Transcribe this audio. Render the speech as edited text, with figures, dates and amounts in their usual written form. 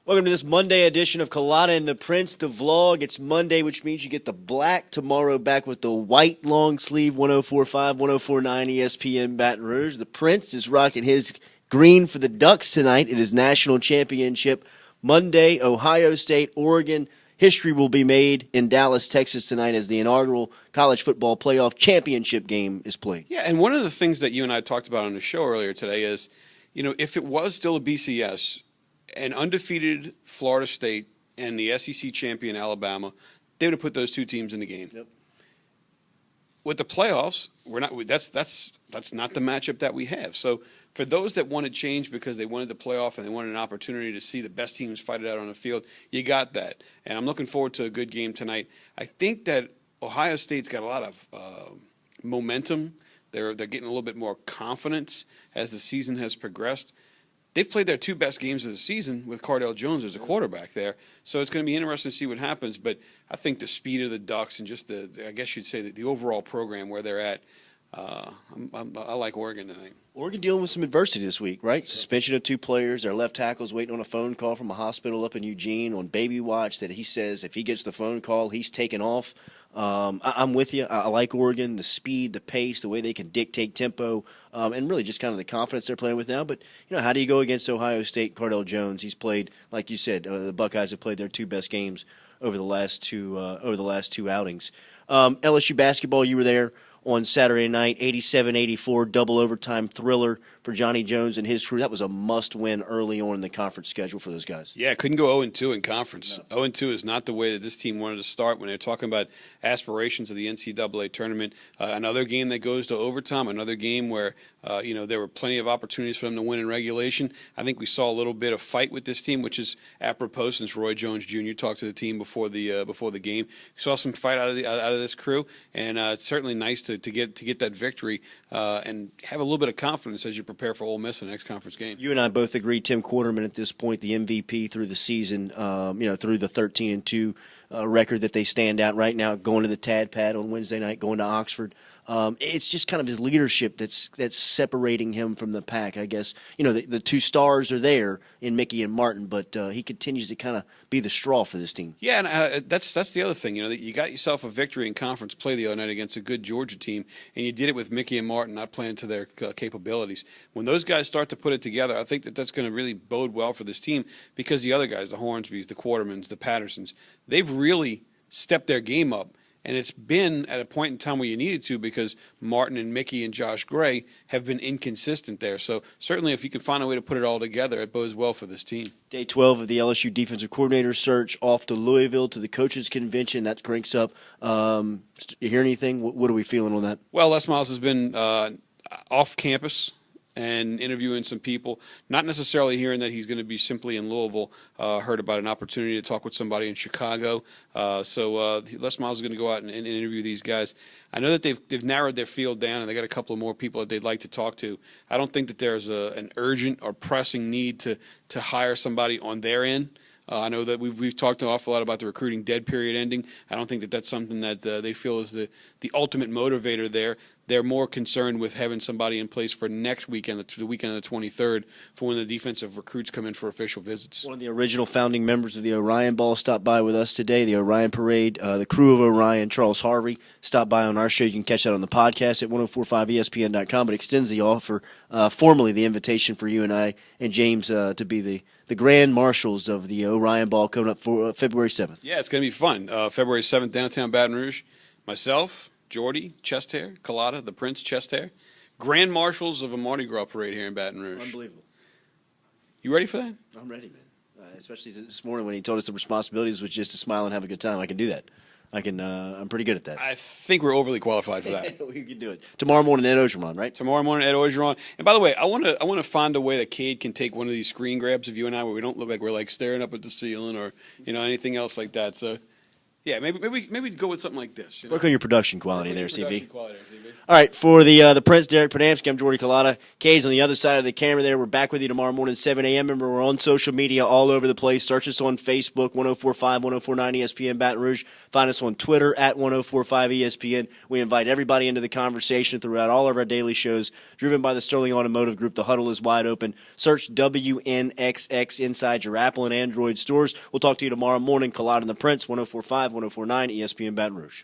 Welcome to this Monday edition of Culotta and the Prince, the vlog. It's Monday, which means you get the black tomorrow, back with the white long sleeve 104.5, 104.9 ESPN Baton Rouge. The Prince is rocking his green for the Ducks tonight. It is national championship Monday, Ohio State, Oregon. History will be made in Dallas, Texas tonight as the inaugural college football playoff championship game is played. Yeah, and one of the things that you and I talked about on the show earlier today is, if it was still a BCS, an undefeated Florida State and the SEC champion Alabama, they would have put those two teams in the game. Yep. With the playoffs, we're not. That's not the matchup that we have. So for those that wanted change because they wanted the playoff and they wanted an opportunity to see the best teams fight it out on the field, you got that. And I'm looking forward to a good game tonight. I think that Ohio State's got a lot of momentum. They're getting a little bit more confidence as the season has progressed. They've played their two best games of the season with Cardale Jones as a quarterback there. So it's going to be interesting to see what happens. But I think the speed of the Ducks and just I guess you'd say the overall program where they're at, I like Oregon tonight. Oregon dealing with some adversity this week, right? Suspension of two players. Their left tackle's waiting on a phone call from a hospital up in Eugene on baby watch that he says if he gets the phone call, he's taking off. I'm with you. I like Oregon, the speed, the pace, the way they can dictate tempo, and really just kind of the confidence they're playing with now. But, how do you go against Ohio State, Cardale Jones? He's played, like you said, the Buckeyes have played their two best games over the last two outings. LSU basketball, you were there on Saturday night, 87-84 double overtime thriller for Johnny Jones and his crew. That was a must-win early on in the conference schedule for those guys. Yeah, couldn't go 0-2 in conference. No. 0-2 is not the way that this team wanted to start when they're talking about aspirations of the NCAA tournament. Another game that goes to overtime, another game where there were plenty of opportunities for them to win in regulation. I think we saw a little bit of fight with this team, which is apropos since Roy Jones Jr. talked to the team before the game. We saw some fight out of this crew, and it's certainly nice to get that victory and have a little bit of confidence as you prepare for Ole Miss in the next conference game. You and I both agree Tim Quarterman at this point, the MVP through the season, through the 13-2 record that they stand out right now, going to the Tad Pad on Wednesday night, going to Oxford. It's just kind of his leadership that's separating him from the pack, I guess. The two stars are there in Mickey and Martin, but he continues to kind of be the straw for this team. Yeah, and that's the other thing. You got yourself a victory in conference play the other night against a good Georgia team, and you did it with Mickey and Martin not playing to their capabilities. When those guys start to put it together, I think that's going to really bode well for this team because the other guys, the Hornsbys, the Quartermans, the Pattersons, they've really stepped their game up. And it's been at a point in time where you needed to because Martin and Mickey and Josh Gray have been inconsistent there. So certainly if you can find a way to put it all together, it bodes well for this team. Day 12 of the LSU defensive coordinator search, off to Louisville to the coaches convention. That cranks up. You hear anything? What are we feeling on that? Well, Les Miles has been off campus and interviewing some people, not necessarily hearing that he's going to be simply in Louisville. Heard about an opportunity to talk with somebody in Chicago. So Les Miles is going to go out and interview these guys. I know that they've narrowed their field down and they got a couple of more people that they'd like to talk to. I don't think that there's an urgent or pressing need to hire somebody on their end. I know that we've talked an awful lot about the recruiting dead period ending. I don't think that that's something that they feel is the ultimate motivator there. They're more concerned with having somebody in place for next weekend, the weekend of the 23rd, for when the defensive recruits come in for official visits. One of the original founding members of the Orion Ball stopped by with us today, the Orion Parade. The crew of Orion, Charles Harvey, stopped by on our show. You can catch that on the podcast at 1045ESPN.com, but extends the offer, formally the invitation for you and I and James to be the grand marshals of the Orion Ball coming up for February 7th. Yeah, it's going to be fun. February 7th, downtown Baton Rouge. Myself, Jordy, chest hair, Culotta, the Prince, chest hair. Grand marshals of a Mardi Gras parade here in Baton Rouge. Unbelievable. You ready for that? I'm ready, man. Especially this morning when he told us the responsibilities was just to smile and have a good time. I can do that. I'm pretty good at that. I think we're overly qualified for that. We can do it. Tomorrow morning, Ed Ogeron, right? Tomorrow morning, Ed Ogeron. And by the way, I want to find a way that Cade can take one of these screen grabs of you and I where we don't look like we're like staring up at the ceiling or anything else like that. So Yeah, maybe go with something like this. Work on your production quality there, Production CV. quality there, CV. All right, for the Prince, Derek Podamski, I'm Jordy Culotta. Kay's on the other side of the camera there. We're back with you tomorrow morning, 7 a.m. Remember, we're on social media all over the place. Search us on Facebook, 1045, 1049 ESPN Baton Rouge. Find us on Twitter at 1045 ESPN. We invite everybody into the conversation throughout all of our daily shows. Driven by the Sterling Automotive Group, the huddle is wide open. Search WNXX inside your Apple and Android stores. We'll talk to you tomorrow morning. Culotta and the Prince, 1045, 1049 ESPN Baton Rouge.